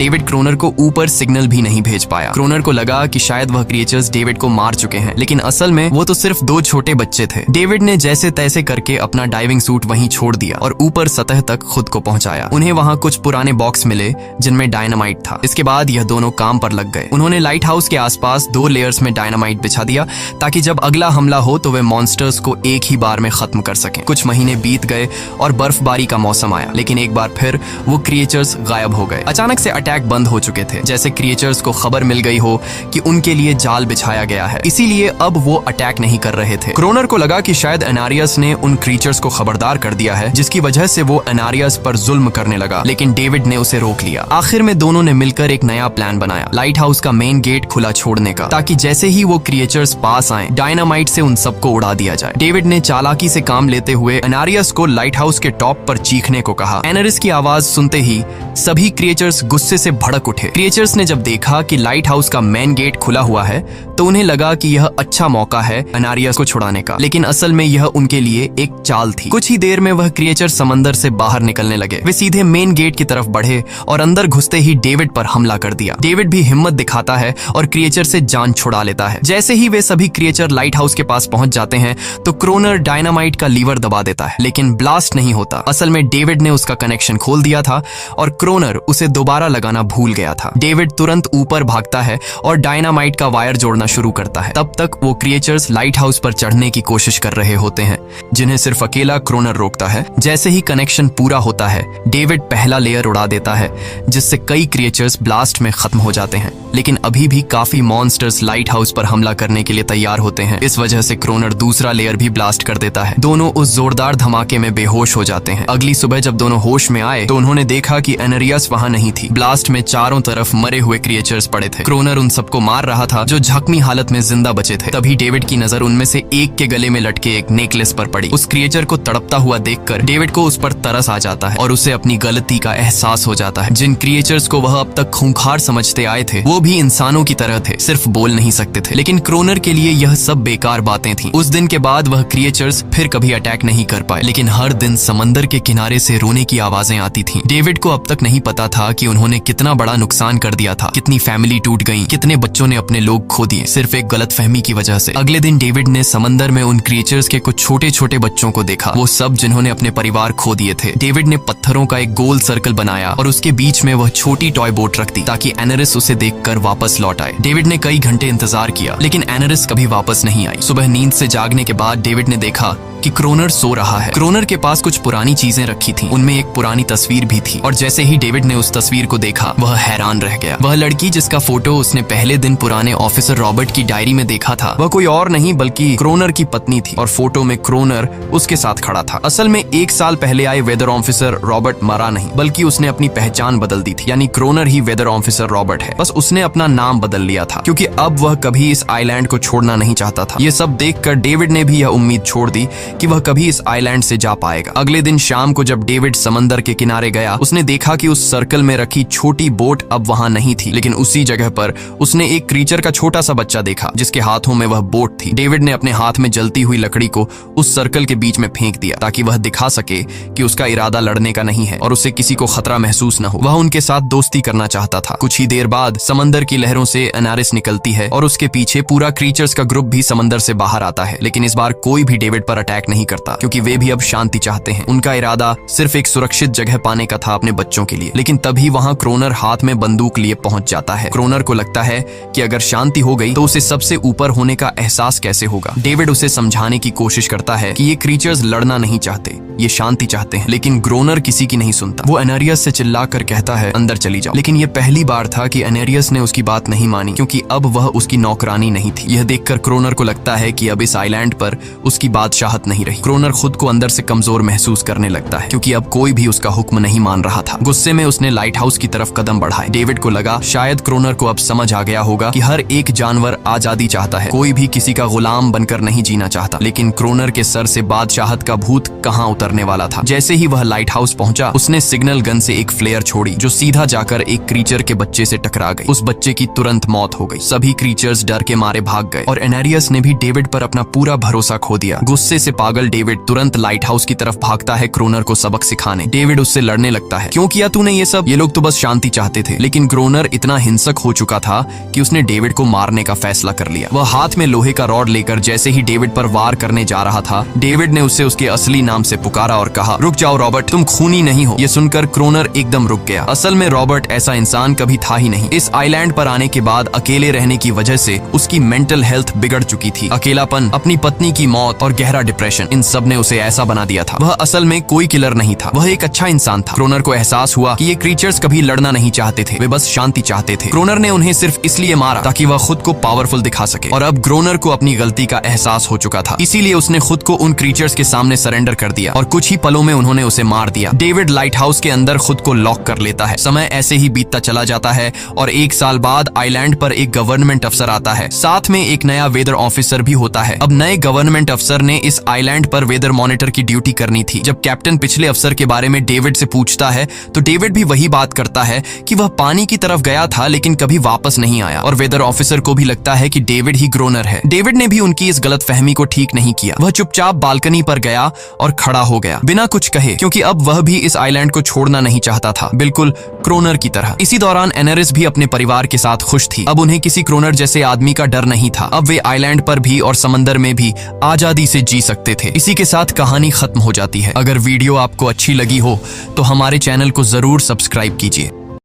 David kroner को ऊपर signal भी नहीं भेज पाया। क्रोनर को लगा कि शायद वह क्रिएचर्स डेविड को मार चुके हैं, लेकिन असल में वो तो सिर्फ 2 छोटे बच्चे थे। डेविड ने जैसे तैसे करके अपना डाइविंग सूट वहीं छोड़ दिया और ऊपर सतह तक खुद को पहुंचाया। उन्हें वहां कुछ पुराने बॉक्स मिले जिनमें डायनामाइट था। इसके बाद यह दोनों काम पर लग गए। उन्होंने लाइट हाउस के आसपास 2 लेयर्स में डायनामाइट बिछा दिया ताकि जब अगला हमला हो तो वे मॉन्स्टर्स को एक ही बार में खत्म कर सकें। कुछ महीने बीत गए और बर्फबारी का मौसम आया, लेकिन एक बार फिर वो क्रिएचर्स गायब हो गए। अचानक से अटैक बंद हो चुके थे, जैसे क्रिएचर्स को खबर मिल गई हो कि उनके लिए जाल बिछाया गया है, इसीलिए अब वो अटैक नहीं कर रहे थे। क्रोनर को लगा कि शायद एनारियस ने उन क्रिएचर्स को खबरदार कर दिया है, जिसकी वजह से वो एनारियस पर जुल्म करने लगा, लेकिन डेविड ने उसे रोक लिया। आखिर में दोनों ने मिलकर एक नया प्लान बनाया, लाइट हाउस का मेन गेट खुला छोड़ने का, ताकि जैसे ही वो क्रिएचर्स पास आए डायनामाइट से उन सबको उड़ा दिया जाए। डेविड ने चालाकी से काम लेते हुए एनारियस को लाइट हाउस के टॉप पर चीखने को कहा। एनारियस की आवाज सुनते ही सभी क्रिएचर्स गुस्से से भड़क उठे। क्रिएचर्स ने जब देखा कि लाइट हाउस का मेन गेट खुला हुआ है तो उन्हें लगा कि यह अच्छा मौका है एनारियस को छुड़ाने का, लेकिन असल में यह उनके लिए एक चाल थी। कुछ ही देर में वह क्रिएचर समंदर से बाहर निकलने लगे। वे सीधे मेन गेट की तरफ बढ़े और अंदर घुसते ही डेविड पर हमला कर दिया। डेविड भी हिम्मत दिखाता है और क्रिएचर से जान छुड़ा लेता है। जैसे ही वे सभी क्रिएचर लाइट हाउस के पास पहुंच जाते हैं तो क्रोनर डायनामाइट का लीवर दबा देता है, लेकिन ब्लास्ट नहीं होता। असल में डेविड ने उसका कनेक्शन खोल दिया था और क्रोनर उसे दोबारा लगाना भूल गया था। डेविड तुरंत ऊपर भागता है और डायनामाइट का वायर जोड़ना शुरू करता है। तब तक वो क्रिएचर्स लाइट हाउस पर चढ़ने की कोशिश कर रहे होते हैं, जिन्हें सिर्फ अकेला क्रोनर रोकता है। जैसे ही कनेक्शन पूरा होता है डेविड पहला लेयर उड़ा देता है, जिससे कई क्रिएचर्स ब्लास्ट में खत्म हो जाते हैं, लेकिन अभी भी काफी मॉन्स्टर्स लाइट हाउस पर हमला करने के लिए तैयार होते हैं। इस वजह से क्रोनर दूसरा लेयर भी ब्लास्ट कर देता है। दोनों उस जोरदार धमाके में बेहोश हो जाते हैं। अगली सुबह जब दोनों होश में आए तो उन्होंने देखा कि एनारियस वहां नहीं थी। ब्लास्ट में चारों तरफ मरे हुए क्रिएचर्स पड़े थे। क्रोनर उन सबको मार रहा था जो जख्मी हालत में जिंदा बचे थे। तभी डेविड की नजर उनमें से एक के गले में लटके एक नेकलेस पर पड़ी। उस क्रिएचर को तड़पता हुआ देखकर डेविड को उस पर तरस आ जाता है और उसे अपनी गलती का एहसास हो जाता है। जिन क्रिएचर्स को वह अब तक खूंखार समझते आए थे वो भी इंसानों की तरह थे, सिर्फ बोल नहीं सकते थे। लेकिन क्रोनर के लिए यह सब बेकार बातें थीं। उस दिन के बाद वह क्रिएचर्स फिर कभी अटैक नहीं कर पाए, लेकिन हर दिन समंदर के किनारे से रोने की आवाजें आती थीं। डेविड को अब तक नहीं पता था कि उन्होंने कितना बड़ा नुकसान कर दिया था, कितनी फैमिली टूट गई, कितने बच्चों ने अपने लोग खो दिए, सिर्फ एक गलतफहमी की वजह से। अगले दिन डेविड ने समंदर में उन क्रिएचर्स के कुछ छोटे छोटे बच्चों को देखा, वो सब जिन्होंने अपने परिवार खो दिए थे। डेविड ने पत्थरों का एक गोल सर्कल बनाया और उसके बीच में वह छोटी टॉय बोट रख दी ताकि एनारिस उसे देखकर वापस लौट आए। डेविड ने कई घंटे इंतजार किया, लेकिन एनारिस कभी वापस नहीं आई। सुबह नींद से जागने के बाद डेविड ने देखा कि क्रोनर सो रहा है। क्रोनर के पास कुछ पुरानी चीजें रखी थीं, उनमें एक पुरानी तस्वीर भी थी, और जैसे ही डेविड ने उस तस्वीर को देखा वह हैरान रह गया। वह लड़की जिसका फोटो उसने पहले दिन पुराने ऑफिसर रॉबर्ट की डायरी में देखा था, वह कोई और नहीं बल्कि क्रोनर की पत्नी थी, और फोटो में क्रोनर उसके साथ खड़ा था। असल में 1 साल पहले आए वेदर ऑफिसर रॉबर्ट मरा नहीं, बल्कि उसने अपनी पहचान बदल दी थी। यानी क्रोनर ही वेदर ऑफिसर रॉबर्ट है, बस उसने अपना नाम बदल लिया था, क्योंकि अब वह कभी इस आइलैंड को छोड़ना नहीं चाहता था। ये सब देखकर डेविड ने भी यह उम्मीद छोड़ दी कि वह कभी इस आइलैंड से जा पाएगा। अगले दिन शाम को जब डेविड समंदर के किनारे गया, उसने देखा कि उस सर्कल में रखी छोटी बोट अब वहां नहीं थी, लेकिन उसी जगह पर उसने एक क्रीचर का छोटा सा बच्चा देखा जिसके हाथों में वह बोट थी। डेविड ने अपने हाथ में जलती हुई लकड़ी को उस सर्कल के बीच में फेंक दिया ताकि वह दिखा सके कि उसका इरादा लड़ने का नहीं है और उसे किसी को खतरा महसूस न हो। वह उनके साथ दोस्ती करना चाहता था। कुछ ही देर बाद समंदर की लहरों से एनारिस निकलती है और उसके पीछे पूरा क्रीचर्स का ग्रुप भी समंदर से बाहर आता है, लेकिन इस बार कोई भी डेविड पर अटैक नहीं करता क्योंकि वे भी अब शांति चाहते हैं। उनका इरादा सिर्फ एक सुरक्षित जगह पाने का था अपने बच्चों के लिए। लेकिन तभी वहां क्रोनर हाथ में बंदूक लिए पहुंच जाता है। क्रोनर को लगता है कि अगर शांति हो गई तो उसे सबसे ऊपर होने का एहसास कैसे होगा। डेविड उसे समझाने की कोशिश करता है कि ये क्रीचर्स लड़ना नहीं चाहते, ये शांति चाहते हैं, लेकिन क्रोनर किसी की नहीं सुनता। वो एनेरियस से चिल्लाकर कहता है अंदर चली जाओ, लेकिन ये पहली बार था कि एनेरियस ने उसकी बात नहीं मानी क्योंकि अब वह उसकी नौकरानी नहीं थी। यह देखकर क्रोनर को लगता है कि अब इस आइलैंड पर उसकी बादशाहत नहीं रही। क्रोनर खुद को अंदर से कमजोर महसूस करने लगता है क्योंकि अब कोई भी उसका हुक्म नहीं मान रहा था। गुस्से में उसने लाइट हाउस की तरफ कदम बढ़ाए। डेविड को लगा शायद क्रोनर को अब समझ आ गया होगा कि हर एक जानवर आजादी चाहता है, कोई भी किसी का गुलाम बनकर नहीं जीना चाहता। लेकिन क्रोनर के सर से बादशाहत का भूत कहां उतरने वाला था। जैसे ही वह लाइट हाउस पहुंचा, उसने सिग्नल गन से एक फ्लेयर छोड़ी जो सीधा जाकर एक क्रीचर के बच्चे से टकरा गई। उस बच्चे की तुरंत मौत हो गई। सभी क्रीचर्स डर के मारे भाग गए और एनेरियस ने भी डेविड पर अपना पूरा भरोसा खो दिया। गुस्से से पागल डेविड तुरंत लाइट हाउस की तरफ भागता है ग्रोनर को सबक सिखाने। डेविड उससे लड़ने लगता है, क्यों किया तूने ये सब? ये लोग तो बस शांति चाहते थे। लेकिन ग्रोनर इतना हिंसक हो चुका था कि उसने डेविड को मारने का फैसला कर लिया। वह हाथ में लोहे का रॉड लेकर जैसे ही डेविड पर वार करने जा रहा था, डेविड ने उसे उसके असली नाम से पुकारा और कहा, रुक जाओ रॉबर्ट, तुम खूनी नहीं हो। ये सुनकर ग्रोनर एकदम रुक गया। असल में रॉबर्ट ऐसा इंसान कभी था ही नहीं। इस आइलैंड पर आने के बाद अकेले रहने की वजह से उसकी मेंटल हेल्थ बिगड़ चुकी थी। अकेलापन, अपनी पत्नी की मौत और गहरा डिप्रेशन, इन सब ने उसे ऐसा बना दिया था। वह असल में कोई किलर नहीं था, वह एक अच्छा इंसान था। ग्रोनर को एहसास हुआ कि ये क्रीचर्स कभी लड़ना नहीं चाहते थे, वे बस शांति चाहते थे। ग्रोनर ने उन्हें सिर्फ इसलिए मारा ताकि वह खुद को पावरफुल दिखा सके। और अब ग्रोनर को अपनी गलती का एहसास हो चुका था, इसीलिए उसने खुद को उन क्रीचर्स के सामने सरेंडर कर दिया और कुछ ही पलों में उन्होंने उसे मार दिया। डेविड लाइट हाउस के अंदर खुद को लॉक कर लेता है। समय ऐसे ही बीतता चला जाता है और 1 साल बाद आइलैंड पर एक गवर्नमेंट अफसर आता है, साथ में एक नया वेदर ऑफिसर भी होता है। अब नए गवर्नमेंट अफसर ने इस आइलैंड पर वेदर मॉनिटर की ड्यूटी करनी थी। जब कैप्टन पिछले अफसर के बारे में डेविड से पूछता है तो डेविड भी वही बात करता है कि वह पानी की तरफ गया था लेकिन कभी वापस नहीं आया। और वेदर ऑफिसर को भी लगता है कि डेविड ही ग्रोनर है। डेविड ने भी उनकी इस गलतफहमी को ठीक नहीं किया। वह चुपचाप बालकनी पर गया और खड़ा हो गया बिना कुछ कहे, क्योंकि अब वह भी इस आइलैंड को छोड़ना नहीं चाहता था, बिल्कुल क्रोनर की तरह। इसी दौरान एनेरिस भी अपने परिवार के साथ खुश थी। अब उन्हें किसी क्रोनर जैसे आदमी का डर नहीं था। अब वे आइलैंड पर भी और समंदर में भी आजादी से जी सकते थे। इसी के साथ कहानी खत्म हो जाती है। अगर वीडियो आपको अच्छी लगी हो तो हमारे चैनल को जरूर सब्सक्राइब कीजिए।